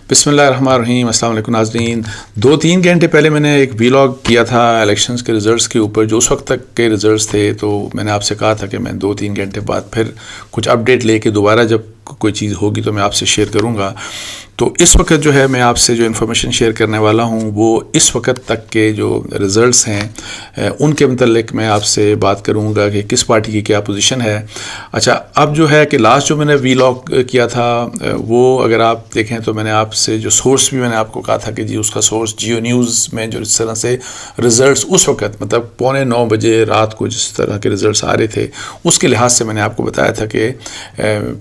بسم اللہ الرحمن الرحیم. السلام علیکم ناظرین. 2-3 گھنٹے پہلے میں نے ایک ویلاگ کیا تھا الیکشنز کے ریزلٹس کے اوپر، جو اس وقت تک کے ریزلٹس تھے. تو میں نے آپ سے کہا تھا کہ میں 2-3 گھنٹے بعد پھر کچھ اپڈیٹ لے کے دوبارہ جب کوئی چیز ہوگی تو میں آپ سے شیئر کروں گا. تو اس وقت جو ہے میں آپ سے جو انفارمیشن شیئر کرنے والا ہوں وہ اس وقت تک کے جو ریزلٹس ہیں ان کے متعلق میں آپ سے بات کروں گا کہ کس پارٹی کی کیا پوزیشن ہے. اچھا، اب جو ہے کہ لاسٹ جو میں نے ویلاگ کیا تھا وہ اگر آپ دیکھیں تو میں نے آپ سے جو سورس بھی میں نے آپ کو کہا تھا کہ جی اس کا سورس جیو نیوز میں جو اس طرح سے ریزلٹس اس وقت مطلب 8:45 بجے رات کو جس طرح کے ریزلٹس آ رہے تھے اس کے لحاظ سے میں نے آپ کو بتایا تھا کہ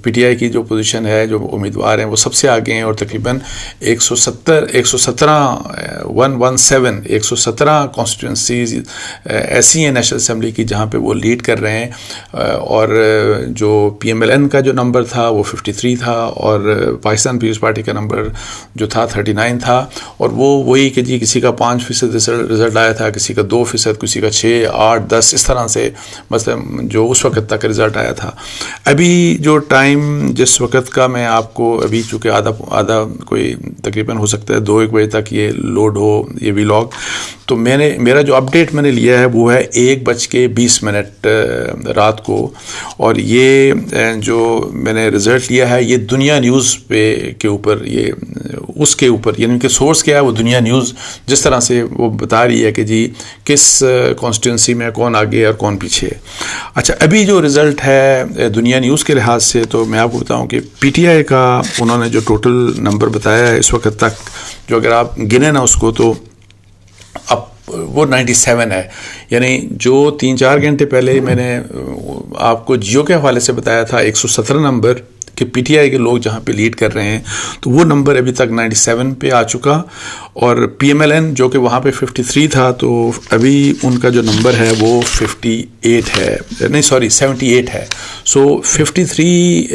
پی ٹی آئی کی جو پوزیشن ہے، جو امیدوار ہیں وہ سب سے آگے ہیں اور تقریباً 117 کانسٹیٹوئنسیز ایسی ہیں نیشنل اسمبلی کی جہاں پہ وہ لیڈ کر رہے ہیں. اور جو پی ایم ایل این کا جو نمبر تھا وہ 53 تھا اور پاکستان پیپلز پارٹی کا نمبر جو تھا 39 تھا. اور وہی کہ جی کسی کا 5% رزلٹ آیا تھا، کسی کا 2%، کسی کا 6، 8، 10 اس طرح سے مثلا جو اس وقت تک رزلٹ آیا تھا. ابھی جو ٹائم جس وقت کا میں آپ کو ابھی چونکہ آدھا کوئی تقریباً ہو سکتا ہے 2-1 بجے تک یہ لوڈ ہو یہ ویلاگ، تو میرا جو اپڈیٹ میں نے لیا ہے وہ ہے 1:20 رات کو. اور یہ جو میں نے رزلٹ لیا ہے یہ دنیا نیوز کے اوپر، یہ اس کے اوپر یعنی کہ سورس کیا ہے وہ دنیا نیوز جس طرح سے وہ بتا رہی ہے کہ جی کس کانسٹیٹوئنسی میں کون آگے اور کون پیچھے. اچھا، ابھی جو رزلٹ ہے دنیا نیوز کے لحاظ سے تو میں آپ کو بتاؤں کہ پی ٹی آئی کا انہوں نے جو ٹوٹل نمبر بتایا ہے اس وقت تک، جو اگر آپ گنے نا اس کو تو اب وہ 97 ہے. یعنی جو 3-4 گھنٹے پہلے میں نے آپ کو جیو کے حوالے سے بتایا تھا 117 نمبر کہ پی ٹی آئی کے لوگ جہاں پہ لیڈ کر رہے ہیں، تو وہ نمبر ابھی تک 97 پہ آ چکا. اور پی ایم ایل این جو کہ وہاں پہ 53 تھا تو ابھی ان کا جو نمبر ہے وہ 58 ہے، نہیں سوری 78 ہے. سو 53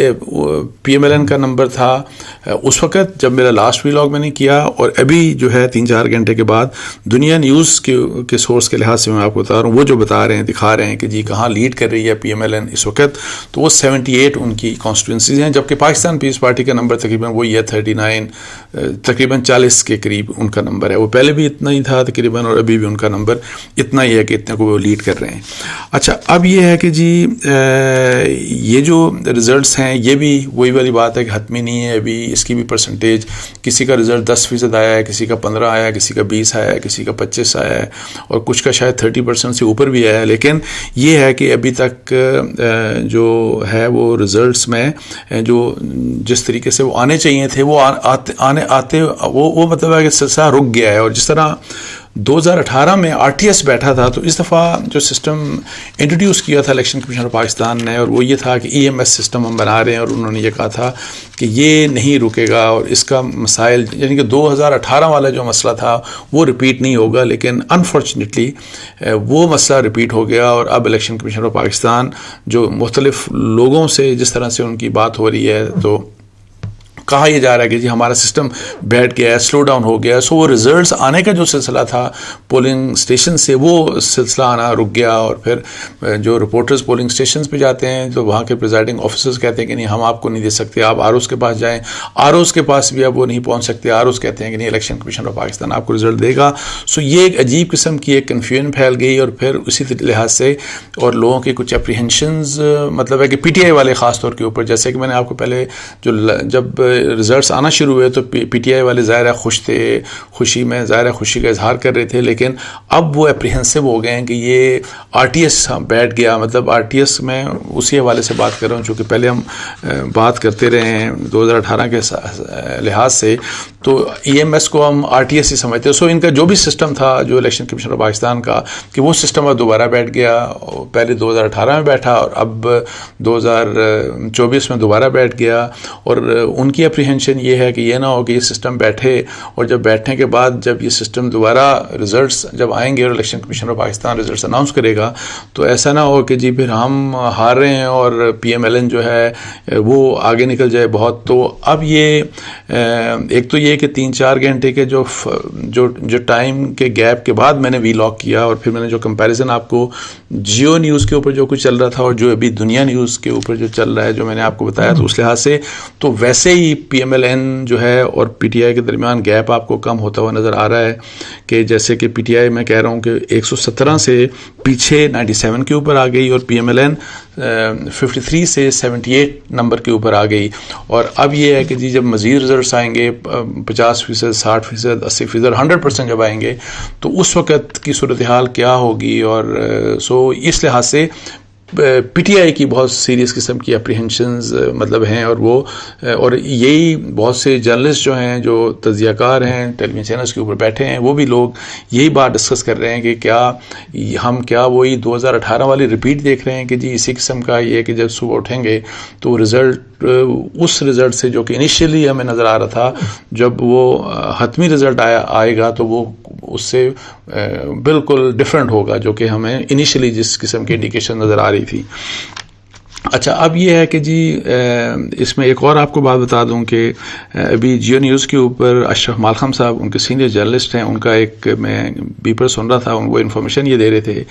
پی ایم ایل این کا نمبر تھا اس وقت جب میرا لاسٹ ویلاگ میں نے کیا. اور ابھی جو ہے 3-4 گھنٹے کے بعد دنیا نیوز کے سورس کے لحاظ سے میں آپ کو بتا رہا ہوں، وہ جو بتا رہے ہیں دکھا رہے ہیں کہ جی کہاں لیڈ کر رہی ہے پی ایم ایل این اس وقت، تو وہ 78 ان کی کانسٹیٹوئنسیز ہیں. جبکہ پاکستان پیپلز پارٹی کا نمبر تقریباً وہی ہے 39، تقریباً 40 کے قریب ان کا نمبر ہے. وہ پہلے بھی اتنا ہی تھا تقریباً اور ابھی بھی ان کا نمبر اتنا ہی ہے کہ اتنے کو وہ لیڈ کر رہے ہیں. اچھا، اب یہ ہے کہ جی یہ جو ریزلٹس ہیں یہ بھی وہی والی بات ہے کہ حتمی نہیں ہے. ابھی اس کی بھی پرسنٹیج، کسی کا رزلٹ 10% آیا ہے، کسی کا 15 آیا ہے، کسی کا 20 آیا ہے، کسی کا 25 آیا ہے اور کچھ کا شاید 30% سے اوپر بھی آیا ہے. لیکن یہ ہے کہ ابھی تک جو ہے وہ ریزلٹس میں جو جس طریقے سے وہ آنے چاہیے تھے وہ آتے وہ مطلب ہے کہ سلسلہ رک گیا ہے. اور جس طرح 2018 میں آر ٹی ایس بیٹھا تھا تو اس دفعہ جو سسٹم انٹروڈیوس کیا تھا الیکشن کمیشن آف پاکستان نے، اور وہ یہ تھا کہ ای ایم ایس سسٹم ہم بنا رہے ہیں. اور انہوں نے یہ کہا تھا کہ یہ نہیں رکے گا اور اس کا مسائل یعنی کہ 2018 والا جو مسئلہ تھا وہ ریپیٹ نہیں ہوگا. لیکن انفارچونیٹلی وہ مسئلہ ریپیٹ ہو گیا. اور اب الیکشن کمیشن آف پاکستان جو مختلف لوگوں سے جس طرح سے ان کی بات ہو رہی ہے تو کہا یہ جا رہا ہے کہ جی ہمارا سسٹم بیٹھ گیا ہے، سلو ڈاؤن ہو گیا ہے. سو وہ ریزلٹس آنے کا جو سلسلہ تھا پولنگ اسٹیشن سے وہ سلسلہ آنا رک گیا. اور پھر جو رپورٹرز پولنگ اسٹیشنز پہ جاتے ہیں تو وہاں کے پریزائڈنگ آفیسرز کہتے ہیں کہ نہیں ہم آپ کو نہیں دے سکتے، آپ آر اوز کے پاس جائیں. آر اوز کے پاس بھی اب وہ نہیں پہنچ سکتے. آر اوز کہتے ہیں کہ نہیں الیکشن کمیشن آف پاکستان آپ کو رزلٹ دے گا. سو یہ ایک عجیب قسم کی ایک کنفیوژن پھیل گئی. اور پھر اسی لحاظ سے اور لوگوں کے کچھ اپریہنشنز مطلب ہے کہ پی ٹی آئی والے خاص طور کے اوپر، جیسے کہ میں نے آپ کو پہلے جب ریزلٹس آنا شروع ہوئے تو پی ٹی آئی والے ظاہر خوش تھے، خوشی میں ظاہر خوشی کا اظہار کر رہے تھے. لیکن اب وہ اپریہنسو ہو گئے ہیں کہ یہ آر ٹی ایس بیٹھ گیا. مطلب آر ٹی ایس میں اسی حوالے سے بات کر رہا ہوں چونکہ پہلے ہم بات کرتے رہے ہیں 2018 کے لحاظ سے، تو ای ایم ایس کو ہم آر ٹی ایس ہی سمجھتے ہیں. سو ان کا جو بھی سسٹم تھا جو الیکشن کمیشن آف پاکستان کا کہ وہ سسٹم اب دوبارہ بیٹھ گیا. پہلے 2018 میں بیٹھا اور اب 2024 میں دوبارہ بیٹھ گیا. اور ان کی اپریہنشن یہ ہے کہ یہ نہ ہو کہ یہ سسٹم بیٹھے اور جب بیٹھنے کے بعد جب یہ سسٹم دوبارہ ریزلٹس جب آئیں گے اور election commission of Pakistan results announce کرے گا تو ایسا نہ ہو کہ جی پھر ہم ہار رہے ہیں اور پی ایم ایل این جو ہے وہ آگے نکل جائے بہت. تو اب یہ ایک تو یہ کہ 3-4 گھنٹے کے جو ٹائم کے گیپ کے بعد میں نے ویلاگ کیا اور پھر میں نے جو کمپیریزن آپ کو جیو نیوز کے اوپر جو کچھ چل رہا تھا اور جو ابھی دنیا نیوز کے اوپر جو چل رہا ہے جو میں نے آپ کو بتایا تو اس لحاظ سے تو ویسے ہی پی ایم ایل این جو ہے اور پی ٹی آئی کے درمیان گیپ آپ کو کم ہوتا ہوا نظر آ رہا ہے کہ جیسے کہ پی ٹی آئی میں کہہ رہا ہوں کہ 117 سے پیچھے 97 کے اوپر آ گئی اور پی ایم ایل این 53 سے 78 نمبر کے اوپر آ گئی. اور اب یہ ہے کہ جی جب مزید رزلٹس آئیں گے 50%, 60%, 80%, 100% جب آئیں گے تو اس وقت کی صورتحال کیا ہوگی. اور سو اس لحاظ سے پی ٹی آئی کی بہت سیریس قسم کی اپریہنشنز مطلب ہیں, اور وہ اور یہی بہت سے جرنلسٹ جو ہیں جو تجزیہ کار ہیں ٹیلی ویژن چینلز کے اوپر بیٹھے ہیں وہ بھی لوگ یہی بات ڈسکس کر رہے ہیں کہ کیا وہی 2018 والی ریپیٹ دیکھ رہے ہیں کہ جی اسی قسم کا یہ کہ جب صبح اٹھیں گے تو رزلٹ اس رزلٹ سے جو کہ انیشیلی ہمیں نظر آ رہا تھا جب وہ حتمی رزلٹ آئے گا تو وہ اس سے بالکل ڈفرینٹ ہوگا جو کہ ہمیں انیشیلی جس قسم کی انڈیکیشن نظر آ رہی تھی. اچھا اب یہ ہے کہ جی اس میں ایک اور آپ کو بات بتا دوں کہ ابھی جیو نیوز کے اوپر اشرف مالخم صاحب ان کے سینئر جرنلسٹ ہیں, ان کا ایک میں بیپر سن رہا تھا, وہ انفارمیشن یہ دے رہے تھے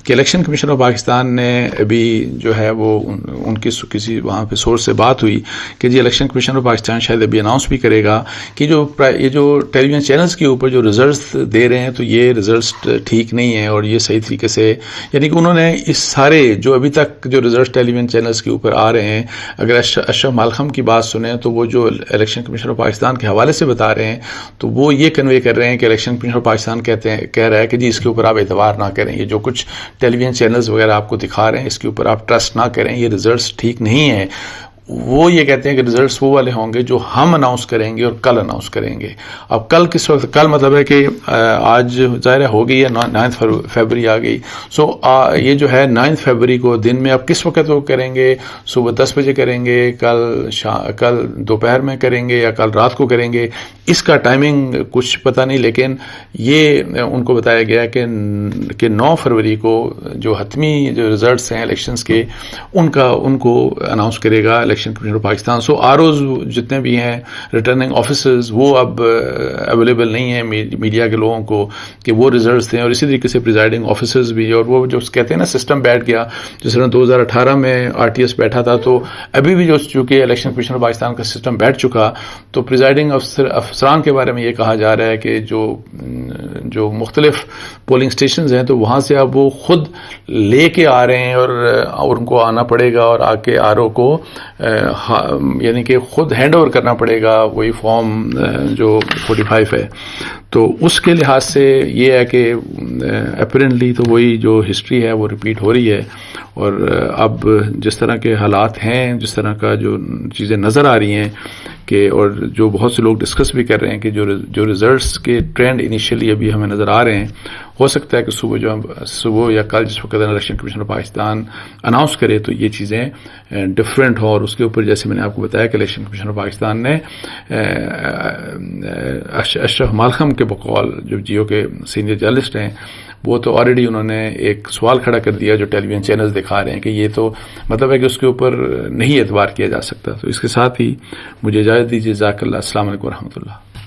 کہ الیکشن کمیشن آف پاکستان نے ابھی جو ہے وہ ان کی کسی وہاں پہ سورس سے بات ہوئی کہ جی الیکشن کمیشن آف پاکستان شاید ابھی اناؤنس بھی کرے گا کہ یہ جو ٹیلی ویژن چینلز کے اوپر جو ریزلٹس دے رہے ہیں تو یہ ریزلٹس ٹھیک نہیں ہیں اور یہ صحیح طریقے سے, یعنی کہ انہوں نے اس سارے جو ابھی تک جو ریزلٹس ٹیلی ویژن چینلز کے اوپر آ رہے ہیں اگر اشرف مالخم کی بات سنیں تو وہ جو الیکشن کمیشن آف پاکستان کے حوالے سے بتا رہے ہیں تو وہ یہ کنوے کر رہے ہیں کہ الیکشن کمیشن آف پاکستان کہہ رہا ہے کہ جی اس کے اوپر آپ اعتبار نہ کریں, یہ جو کچھ ٹیلی ویژن چینلز وغیرہ آپ کو دکھا رہے ہیں اس کے اوپر آپ ٹرسٹ نہ کریں, یہ ریزلٹس ٹھیک نہیں ہیں. وہ یہ کہتے ہیں کہ ریزلٹس وہ والے ہوں گے جو ہم اناؤنس کریں گے اور کل اناؤنس کریں گے. اب کل کس وقت, کل مطلب ہے کہ آج ظاہر ہو گئی ہے 9 فیبری آ گئی, سو یہ جو ہے 9 فیبری کو دن میں آپ کس وقت وہ کریں گے, صبح 10 بجے کریں گے, کل دوپہر میں کریں گے یا کل رات کو کریں گے, اس کا ٹائمنگ کچھ پتہ نہیں. لیکن یہ ان کو بتایا گیا کہ 9 فروری کو جو حتمی جو ریزلٹس ہیں الیکشنز کے ان کو اناؤنس کرے گا election commission of Pakistan. So R Os جتنے بھی ہیں ریٹرننگ آفیسرز وہ اب اویلیبل نہیں ہیں میڈیا کے لوگوں کو کہ وہ ریزلٹس دیں, اور اسی طریقے سے پریزائڈنگ آفیسرز بھی, اور وہ جو کہتے ہیں نا سسٹم بیٹھ گیا جس طرح 2018 میں آر ٹی ایس بیٹھا تھا تو ابھی بھی جو چونکہ الیکشن کمیشن آف پاکستان کا سسٹم بیٹھ چکا تو پریزائڈنگ افسران کے بارے میں یہ کہا جا رہا ہے کہ جو مختلف پولنگ اسٹیشنز ہیں تو وہاں سے اب وہ خود لے کے آ رہے ہیں اور ان کو آنا پڑے گا اور آ کے آر او کو یعنی کہ خود ہینڈ اوور کرنا پڑے گا وہی فارم جو 45 ہے. تو اس کے لحاظ سے یہ ہے کہ اپیرنٹلی تو وہی جو ہسٹری ہے وہ ریپیٹ ہو رہی ہے, اور اب جس طرح کے حالات ہیں, جس طرح کا جو چیزیں نظر آ رہی ہیں کہ, اور جو بہت سے لوگ ڈسکس بھی کر رہے ہیں کہ جو ریزلٹس کے ٹرینڈ انیشیلی ابھی ہمیں نظر آ رہے ہیں, ہو سکتا ہے کہ صبح یا کل جس وقت election commission of Pakistan announce کرے تو یہ چیزیں ڈفرینٹ ہوں. اور اس کے اوپر جیسے میں نے آپ کو بتایا کہ الیکشن کمیشن آف پاکستان نے اشرف مالخم کے بقول جو جیو کے سینئر جرنلسٹ ہیں وہ تو آلریڈی انہوں نے ایک سوال کھڑا کر دیا جو ٹیلی ویژن چینلز دکھا رہے ہیں کہ یہ تو مطلب ہے کہ اس کے اوپر نہیں اعتبار کیا جا سکتا. تو اس کے ساتھ ہی مجھے اجازت دیجیے. جزاک اللہ. السلام علیکم و رحمۃ اللہ.